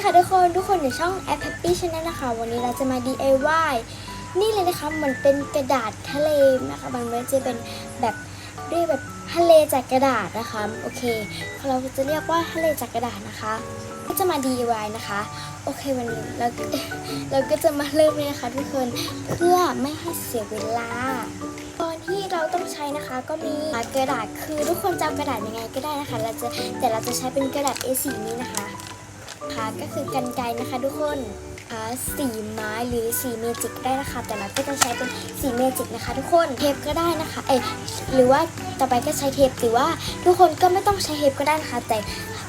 ค่ะทุกคนอยู่ช่องแอป Happy Channel นะคะวันนี้เราจะมา DIY นี่เลยนะคะเหมือนเป็นกระดาษทะเลนะคะมันจะเป็นแบบเรียกแบบทะเลจากกระดาษนะคะโอเคเราจะเรียกว่าทะเลจากกระดาษนะคะก็จะมา DIY นะคะโอเควันนี้เราก็จะมาเริ่มเลยนะคะทุกคนเพื่อไม่ให้เสียเวลาตอนที่เราต้องใช้นะคะก็มีกระดาษคือทุกคนจะเอากระดาษยังไงก็ได้นะคะแต่เราจะใช้เป็นกระดาษ A4 นี้นะคะก็คือกรรไกรนะคะทุกคนสีไม้หรือสีเมจิกได้นะคะแต่เราก็จะใช้เป็นสีเมจิกนะคะทุกคนเทปก็ได้นะคะหรือว่าต่อไปก็ใช้เทปหรือว่าทุกคนก็ไม่ต้องใช้เทปก็ได้นะคะแต่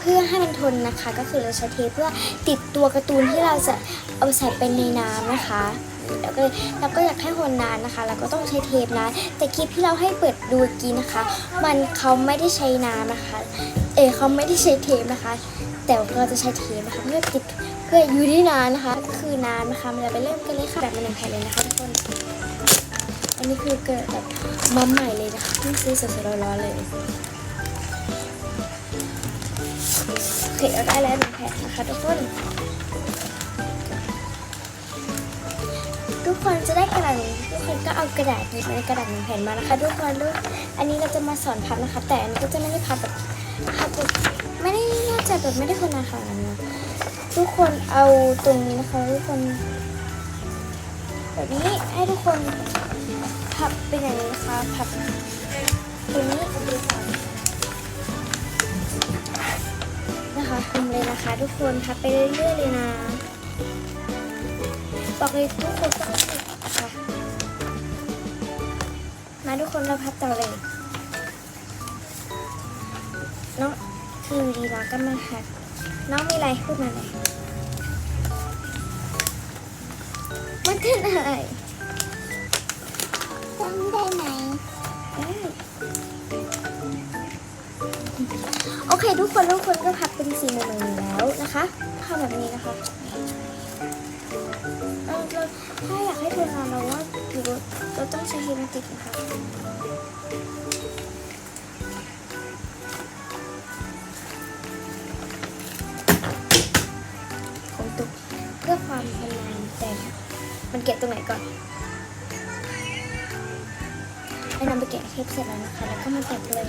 เพื่อให้มันทนนะคะก็คือเราใช้เทปเพื่อติดตัวการ์ตูนที่เราจะเอาใส่ไปในน้ำนะคะแล้วก็อยากให้ทนนานนะคะเราก็ต้องใช้เทปนะแต่คลิปที่เราให้เปิดดูกี้นะคะเขาไม่ได้ใช้น้ำนะคะเขาไม่ได้ใช้เทปนะคะแต่เราจะใช้เทปนะคะเพื่อติดเพื่ออยู่ได้นานนะคะก็คือนานนะคะเราไปเริ่มกันเลยค่ะแบบมัน1 แผ่นเลยนะคะทุกคนอันนี้คือเกิดแบบมาใหม่เลยนะคะเพิ่งซื้อสดๆร้อนๆเลยโอเคเราได้แล้ว1 แผ่นนะคะทุกคนจะได้กระดาษทุกคนก็เอากระดาษหยิบกระดาษ1 แผ่นมานะคะทุกคนอันนี้เราจะมาสอนพับนะคะแต่อันนี้ก็จะไม่ได้พับแบบไม่ได้น่าจะแบบไม่ได้คนนะคะนะทุกคนเอาตรงนี้นะคะทุกคนแบบนี้ให้ทุกคนพับเป็นอย่างนี้นะคะพับตรงนี้นะคะทำเลยนะคะทุกคนพับไปเรื่อยๆเลยนะบอกเลยทุกคนต้องฝึกนะคะมาทุกคนเราพับต่อเลยน้องคือดีน้องก็มาค่ะน้องมีอะไรพูดมาเลยมันเป็นอะไรจำได้ไหมโอเคทุกคนก็พับเป็น4 มุมแบบนี้แล้วนะคะพับแบบนี้นะคะถ้าอยากให้ทนนานเราว่าเราต้องใช้เฮมติกนะคะของตุ๊กเพื่อความทนนานแต่มันแกะตรงไหนก่อนให้นำไปแกะเทปเสร็จแล้วนะคะแล้วก็มาแกะเลย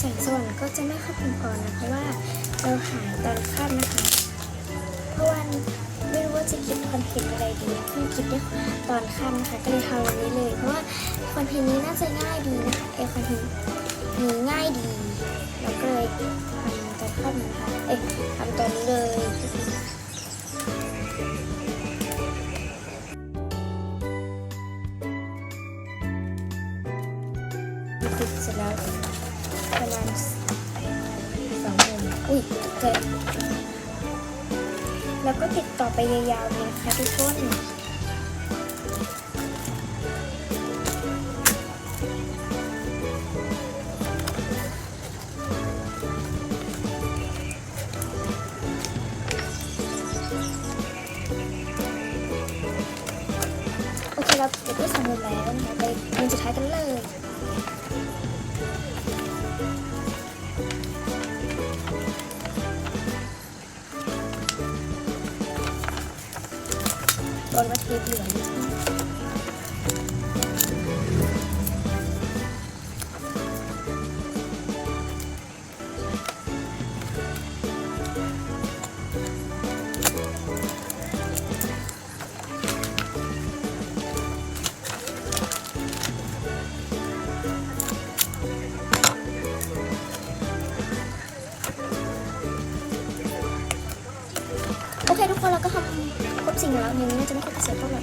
แสงสว่างก็จะไม่เข้าเพียงพอนะเพราะว่าเราหายตอนค่ำนะคะเพราะว่าไม่รู้ว่าจะคิดคอนเทนต์อะไรดีเพิ่งคิดได้ตอนค่ำนะคะก็เลยทำวันนี้เลยเพราะว่าคอนเทนต์นี้น่าจะง่ายดีนะคะคอนเทนต์นี้ง่ายดีแล้วก็เลยทำตอนค่ำนะคะทำตอนนี้เลยติดเสร็จแล้วประมาณ2 มุมเกิดแล้วก็ติดต่อไปยาวๆเลยนะคะทุกคนโอเคเราเก็บได้2 มุมแล้วนะคะไปมุมสุดท้ายกันเลยโดนมาเทปเหลืองโอเคทุกคนเราก็ทำครบสิ่งแล้วอย่างนี้น่าจะไม่ค่อยเสียเท่าไหร่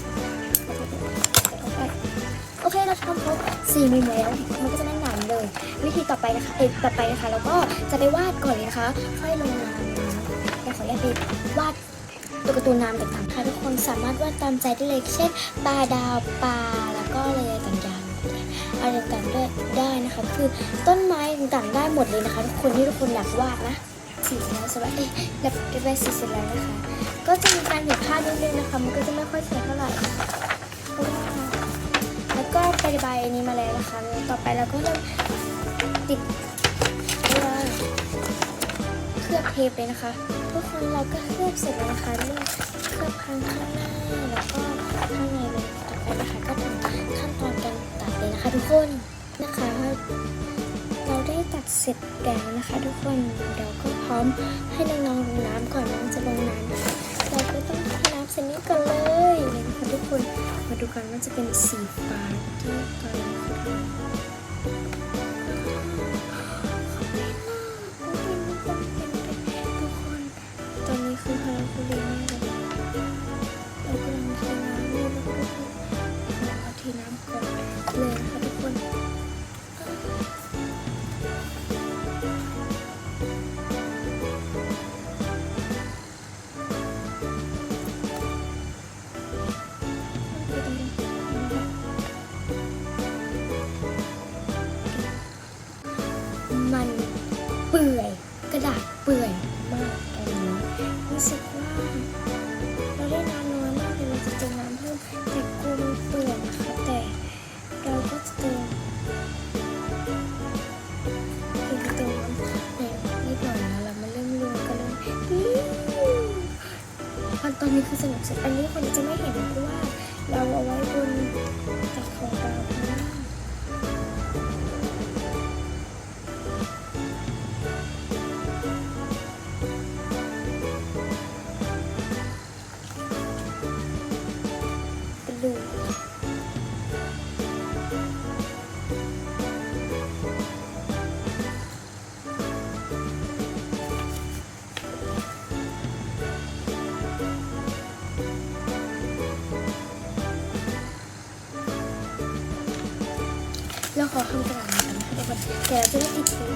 4 มุมแล้วมันก็จะแน่นหนาเลยวิธีต่อไปนะคะเราก็จะไปวาดก่อนเลยนะคะค่อยลงน้ำนะแต่ขออนุญาตไปวาดตัวการ์ตูนน้ำต่างๆค่ะทุกคนสามารถวาดตามใจได้เลยเช่นปลาดาวปลาแล้วก็อะไรต่างๆอะไรต่างๆได้นะคะคือต้นไม้ต่างๆได้หมดเลยนะคะทุกคนที่ทุกคนอยากวาดนะสีแล้วสบายแล้วเก็บไว้สีเสร็จแล้วนะคะก็จะมีการผิดพลาดนิดนึงนะคะมันก็จะไม่ค่อยสวยเท่าไหร่เพราะว่าแล้วก็ไประบายอันนี้มาแล้วนะคะต่อไปเราก็เริ่มติดตัวเคลือบเทปเลยนะคะทุกคนเราก็เคลือบเสร็จแล้วนะคะเริ่มเคลือบข้างหน้าแล้วก็ข้างในเลยต่อไปนะคะก็ถึงขั้นตอนการตัดเลยนะคะทุกคนนะคะเราได้ตัดเสร็จแล้วนะคะทุกคนเราก็พร้อมให้น้องๆลงน้ำก่อนน้องจะลงน้ำนะคะเราก็ต้องให้น้ำเสร็จนี้ก่อนเลยนะคะทุกคนมาดูกันว่าจะเป็นสีฟ้าที่ตอนนี้คือตอนนี้คือฮาราคูเรมากเลยเรากำลังเทน้ำเลยนะคะทุกคนเราเทน้ำก่อนเลยนะคะทุกคนมันเปื่อยกระดาษเปื่อยมากตอนนี้รู้สึกว่าเราได้น้ำน้อยมากเลยเราจะเติมน้ำเพิ่มแต่กลัวมันเปื่อยนะคะแต่เราก็จะเติมน้ำในนิดหน่อยนะเรามาเริ่มรวมกันเลยตอนนี้คือสนุกสุดอันนี้คนจะไม่เห็นเพราะว่าเราเอาไว้บนตักของเราดูเราขอทำกระดาษกันนะคะทุกคนแต่เราจะไม่ติดเชื้อ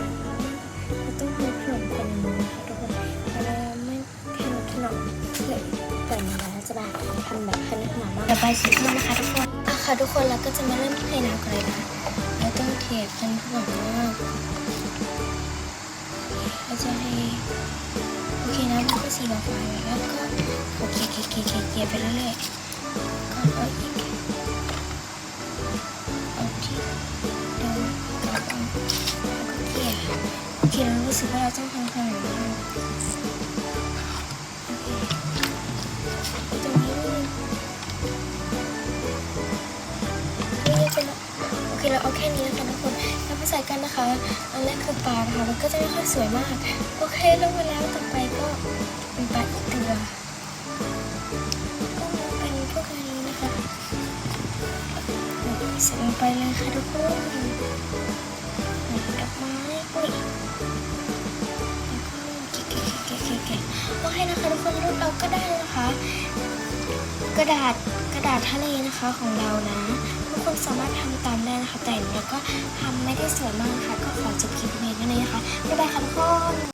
เราต้องทำขนมคนนี้นะคะทุกคนอะไรไม่ขนมเลยแต่เวลาจะแบบทำแบบขนมมากระบายสีม่วงนะคะทุกคนค่ะทุกคนเราก็จะมาเริ่มเทน้ำกันเลยนะคะเราต้องเทจนขนมมากเราจะให้โอเคนะมันก็สีฟ้าแล้วก็โอเคไปเรื่อยๆก็เอาอีกเอาที่เดิมกับแล้วก็เกี่ยโอเคเรารู้สึกว่าเราต้องทำขนมมากตรงนี้โอเคเราเอาแค่นี้แล้วกันทุกคนเราไปใส่กันนะคะอันแรกคือปลานะคะมันก็จะไม่ค่อยสวยมากโอเคลงมาแล้วต่อไปก็เป็นปลาอีกตัวก็เป็นพวกนี้นะคะใส่ลงไปเลยค่ะทุกคนดอกไม้อุ้ยโอเคนะคะทุกคนรูปเราก็ได้นะคะกระดาษทะเลนะคะของเรานะทุกคนสามารถทำตามได้นะคะแต่เราก็ทำไม่ได้สวยมากนะคะก็ขอจบคลิปนี้นะคะบ๊ายบายค่ะทุกคน